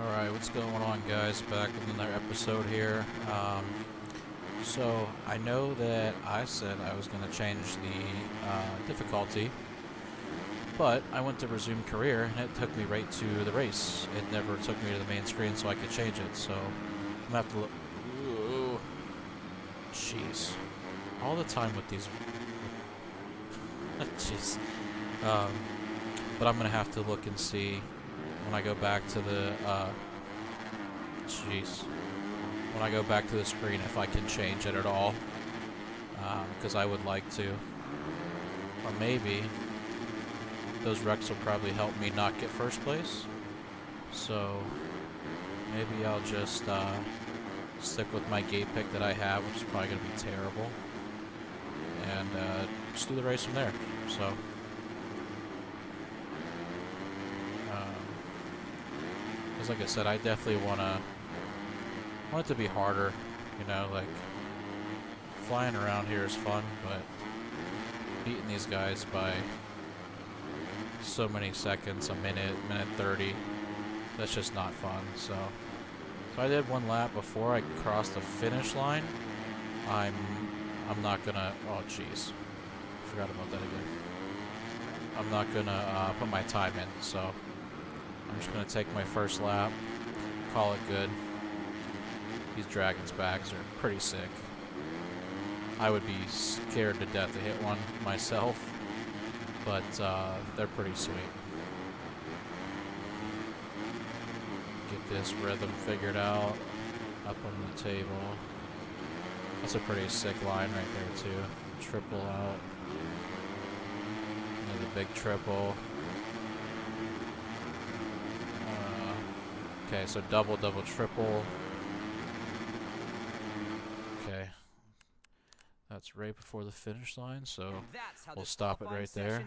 Alright, what's going on, guys? Back with another episode here. So, I know that I said I was going to change the difficulty, but I went to resume career and it took me right to the race. It never took me to the main screen so I could change it, so I'm going to have to look. Ooh. Jeez. All the time with these. Jeez. But I'm going to have to look and see when I go back to the, when I go back to the screen if I can change it at all, because I would like to. Or maybe those wrecks will probably help me not get first place, so maybe I'll just stick with my gate pick that I have, which is probably going to be terrible, and just do the race from there, so. Because like I said, I definitely want it to be harder, you know, like, flying around here is fun, but beating these guys by so many seconds, a minute 30, that's just not fun, so I did one lap before I crossed the finish line. I'm not gonna, oh jeez, forgot about that again. I'm not gonna put my time in, so I'm just going to take my first lap, call it good. These Dragon's backs are pretty sick. I would be scared to death to hit one myself, but they're pretty sweet. Get this rhythm figured out, up on the table. That's a pretty sick line right there too. Triple out. Another big triple. Okay, so double, triple. Okay. That's right before the finish line, so we'll stop it right there.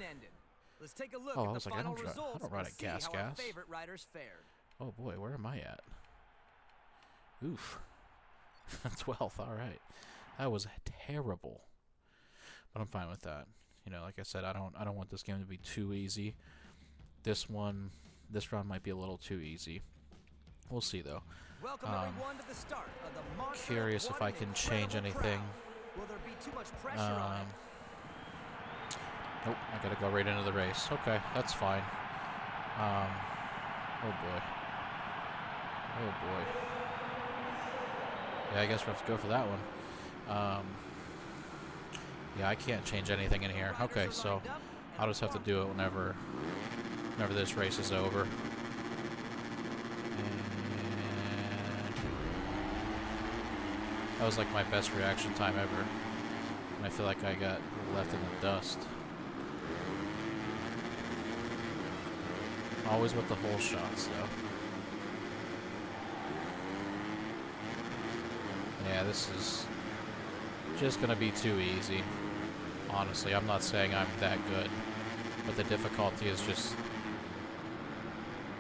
Let's take a look Oh, at I was the like, I final don't results ride and a see how our gas. favorite riders fared. Oh boy, where am I at? Oof. 12th, alright. That was terrible. But I'm fine with that. You know, like I said, I don't want this game to be too easy. This round might be a little too easy. We'll see, though. Welcome everyone to the start of the Monster Curious if I can change anything. Will there be too much pressure on it? Nope, I gotta go right into the race. Okay, that's fine. Oh boy. Oh boy. Yeah, I guess we'll have to go for that one. Yeah, I can't change anything in here. Okay, so I'll just have to do it whenever this race is over. That was like my best reaction time ever. And I feel like I got left in the dust. Always with the whole shots, though. Yeah, this is just gonna be too easy. Honestly, I'm not saying I'm that good, but the difficulty is just,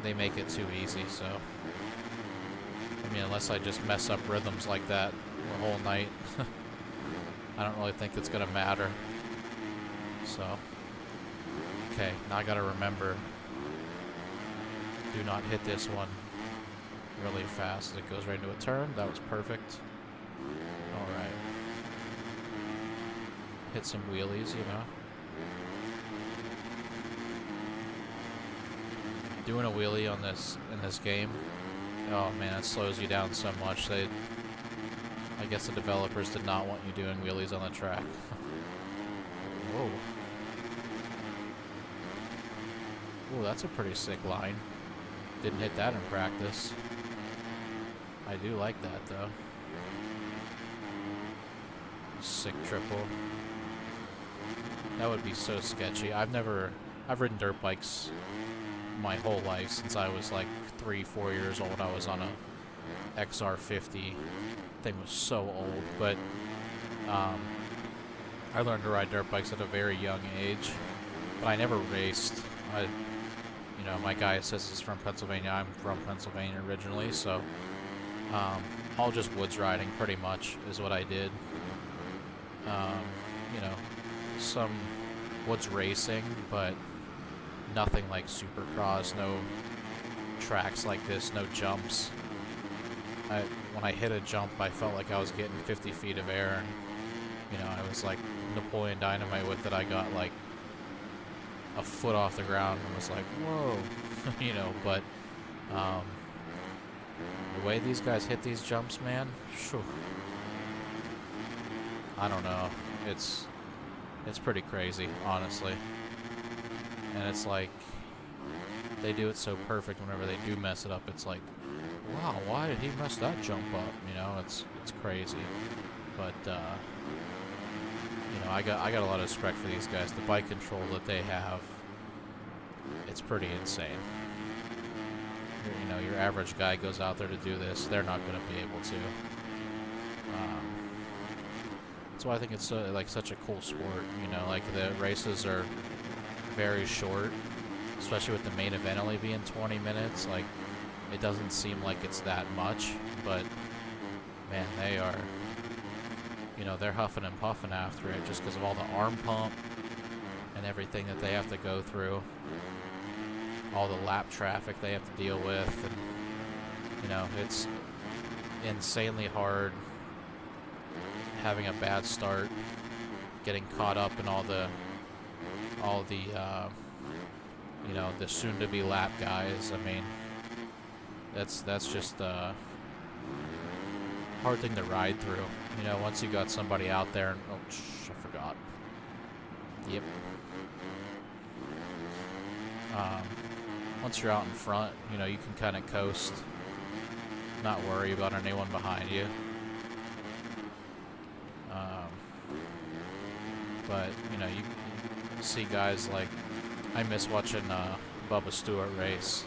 they make it too easy, so. I mean, unless I just mess up rhythms like that the whole night, I don't really think it's gonna matter. So, okay, now I gotta remember, do not hit this one really fast as it goes right into a turn. That was perfect. Alright. Hit some wheelies, you know. Doing a wheelie on in this game, oh man, it slows you down so much. I guess the developers did not want you doing wheelies on the track. Whoa. Whoa, that's a pretty sick line. Didn't hit that in practice. I do like that though. Sick triple. That would be so sketchy. I've ridden dirt bikes my whole life since I was like 3-4 years old. I was on a XR50. Thing was so old, but I learned to ride dirt bikes at a very young age, but I never raced. You know, my guy says he's from Pennsylvania. I'm from Pennsylvania originally, so all just woods riding pretty much is what I did. You know, some woods racing, but nothing like Supercross, no tracks like this, no jumps, when I hit a jump, I felt like I was getting 50 feet of air, and, you know, I was like Napoleon Dynamite with it. I got like a foot off the ground and was like, whoa, you know, but the way these guys hit these jumps, man, phew, I don't know. It's pretty crazy, honestly. And it's like, they do it so perfect whenever they do mess it up. It's like, wow, why did he mess that jump up? You know, it's crazy. But, you know, I got a lot of respect for these guys. The bike control that they have, it's pretty insane. You know, your average guy goes out there to do this, they're not going to be able to. That's why I think it's like such a cool sport. You know, like the races are very short, especially with the main event only being 20 minutes. Like, it doesn't seem like it's that much, but man, they are, you know, they're huffing and puffing after it just because of all the arm pump and everything that they have to go through, all the lap traffic they have to deal with, and, you know, it's insanely hard having a bad start, getting caught up in all the you know, the soon-to-be lap guys. I mean, that's just a hard thing to ride through. You know, once you got somebody out there, and oh, I forgot. Yep. Once you're out in front, you know, you can kind of coast, not worry about anyone behind you. But, you know, you see guys like, I miss watching Bubba Stewart race.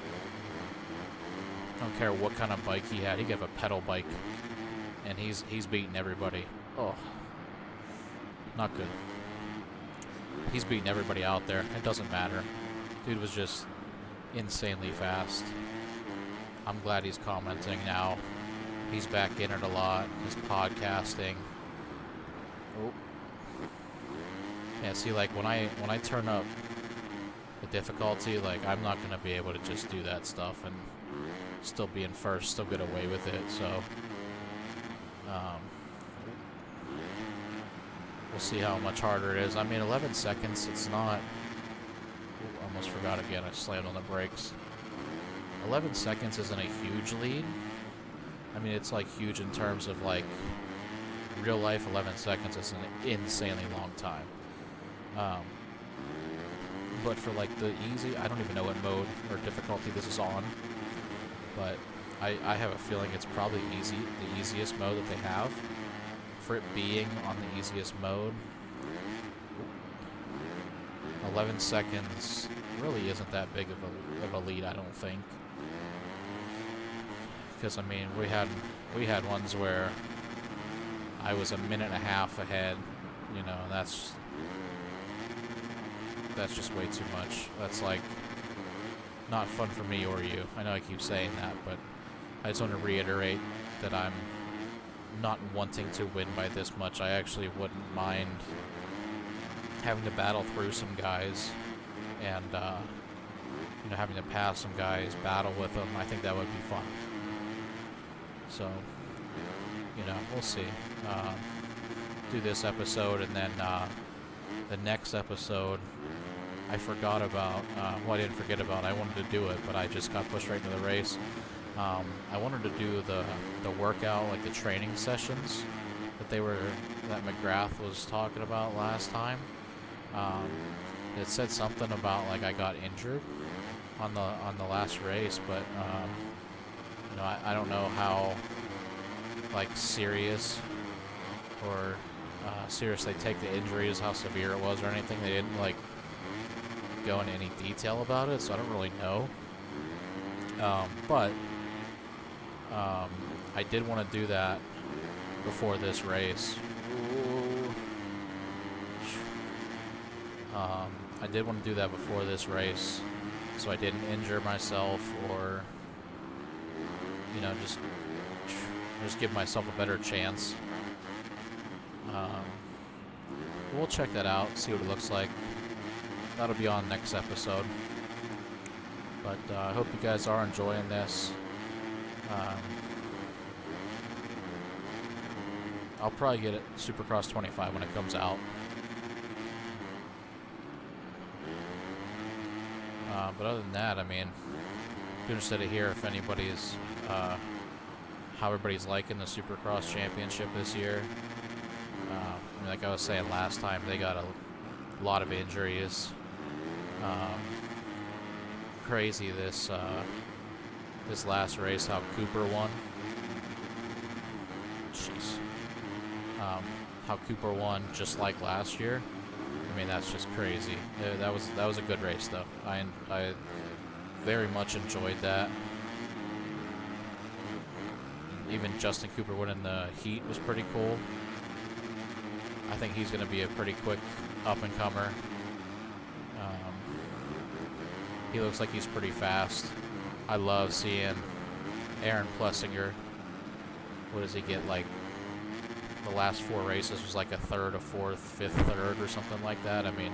I don't care what kind of bike he had. He could have a pedal bike, and he's beating everybody. Oh, not good. He's beating everybody out there. It doesn't matter. Dude was just insanely fast. I'm glad he's commenting now. He's back in it a lot. He's podcasting. Oh. Yeah, see, like, when I turn up the difficulty, like, I'm not going to be able to just do that stuff and still be in first, still get away with it, so we'll see how much harder it is. I mean, 11 seconds, it's not... Ooh, almost forgot again, I slammed on the brakes. 11 seconds isn't a huge lead. I mean, it's, like, huge in terms of, like, real life. 11 seconds is an insanely long time. But for like the easy, I don't even know what mode or difficulty this is on, but I have a feeling it's probably the easiest mode that they have. For it being on the easiest mode, 11 seconds really isn't that big of a lead, I don't think. Because I mean, we had ones where I was a minute and a half ahead, you know, and that's just way too much. That's like not fun for me or you. I know I keep saying that, but I just want to reiterate that I'm not wanting to win by this much. I actually wouldn't mind having to battle through some guys and you know, having to pass some guys, battle with them. I think that would be fun. So, you know, we'll see. Do this episode, and then the next episode I forgot about. Well, I didn't forget about. I wanted to do it, but I just got pushed right into the race. I wanted to do the workout, like the training sessions that McGrath was talking about last time. It said something about like I got injured on the last race, but you know, I don't know how like serious or serious they take the injuries, how severe it was or anything. They didn't like go into any detail about it, so I don't really know. But I did want to do that before this race. I did want to do that before this race, so I didn't injure myself or, you know, just give myself a better chance. We'll check that out, see what it looks like. That'll be on next episode. But I hope you guys are enjoying this. I'll probably get it Supercross 25 when it comes out. But other than that, I mean, I'm interested to hear if anybody's, how everybody's liking the Supercross Championship this year. I mean, like I was saying last time, they got a lot of injuries. Crazy this last race, how Cooper won. Jeez. How Cooper won just like last year. I mean, that's just crazy. That was a good race, though. I very much enjoyed that. Even Justin Cooper winning the heat was pretty cool. I think he's going to be a pretty quick up-and-comer. He looks like he's pretty fast. I love seeing Aaron Plessinger. What does he get, like, the last 4 races was like a third, a fourth, fifth, third, or something like that. I mean,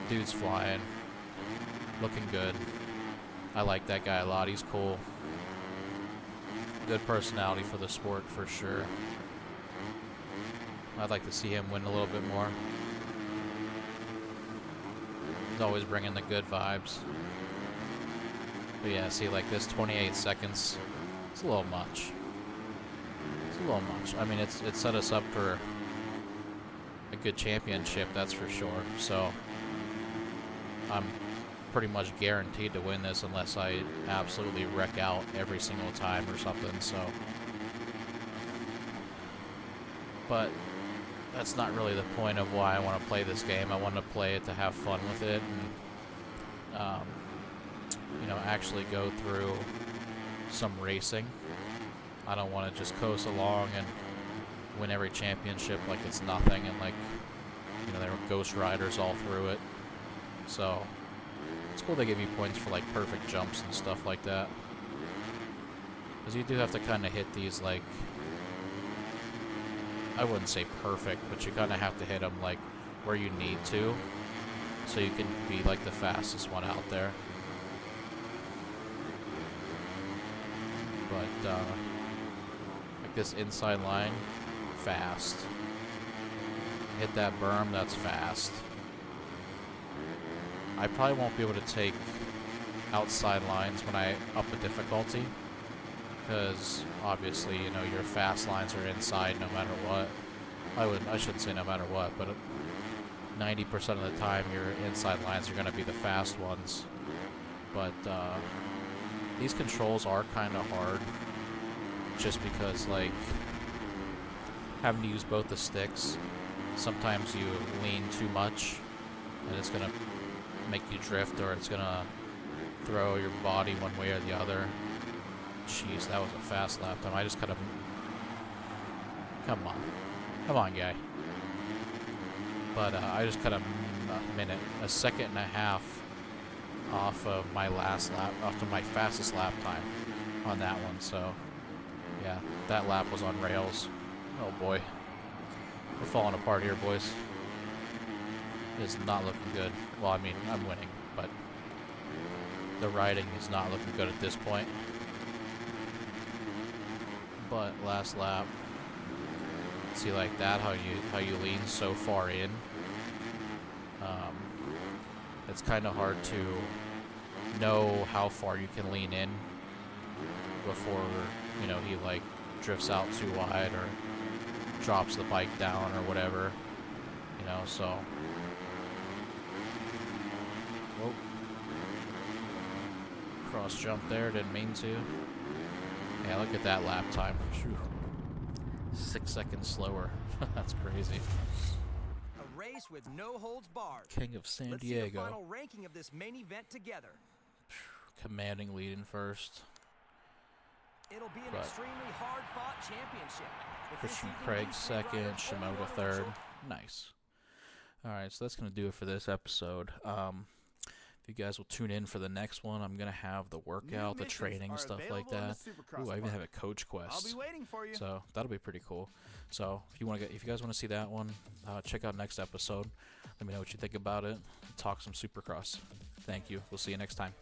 dude's flying. Looking good. I like that guy a lot. He's cool. Good personality for the sport, for sure. I'd like to see him win a little bit more. He's always bringing the good vibes. But yeah, see, like this 28 seconds, it's a little much. It's a little much. I mean, it set us up for a good championship, that's for sure. So I'm pretty much guaranteed to win this unless I absolutely wreck out every single time or something. So, but that's not really the point of why I want to play this game. I want to play it to have fun with it and, you know, actually go through some racing. I don't want to just coast along and win every championship like it's nothing and like, you know, there were ghost riders all through it. So it's cool they give you points for like perfect jumps and stuff like that. Because you do have to kind of hit these, like, I wouldn't say perfect, but you kind of have to hit them like where you need to, so you can be like the fastest one out there. But like this inside line, fast. Hit that berm, that's fast. I probably won't be able to take outside lines when I up the difficulty, because obviously, you know, your fast lines are inside no matter what. I shouldn't say no matter what, but 90% of the time your inside lines are going to be the fast ones. But these controls are kind of hard, just because, like, having to use both the sticks, sometimes you lean too much and it's going to make you drift, or it's going to throw your body one way or the other. Jeez, that was a fast lap time. I just kind of... Come on, guy. But I just cut a second and a half off of my last lap, off of my fastest lap time on that one. So, yeah, that lap was on rails. Oh boy, we're falling apart here, boys. It's not looking good. Well, I mean, I'm winning, but the riding is not looking good at this point. But last lap, see, like that, how you lean so far in. It's kind of hard to know how far you can lean in before, you know, he like drifts out too wide or drops the bike down or whatever, you know. So, whoa, cross jump there, didn't mean to. Yeah, look at that lap time. Whew. 6 seconds slower. That's crazy. A race with no holds barred. King of San Let's Diego. see the final ranking of this main event together. Commanding lead in first. It'll be an extremely hard-fought championship. Christian Craig second, Shimoda third. Nice. All right, so that's going to do it for this episode. If you guys will tune in for the next one, I'm going to have the workout, the training, stuff like that. Ooh, I even have a coach quest. I'll be waiting for you. So that'll be pretty cool. So if you guys want to see that one, check out next episode. Let me know what you think about it. Talk some Supercross. Thank you. We'll see you next time.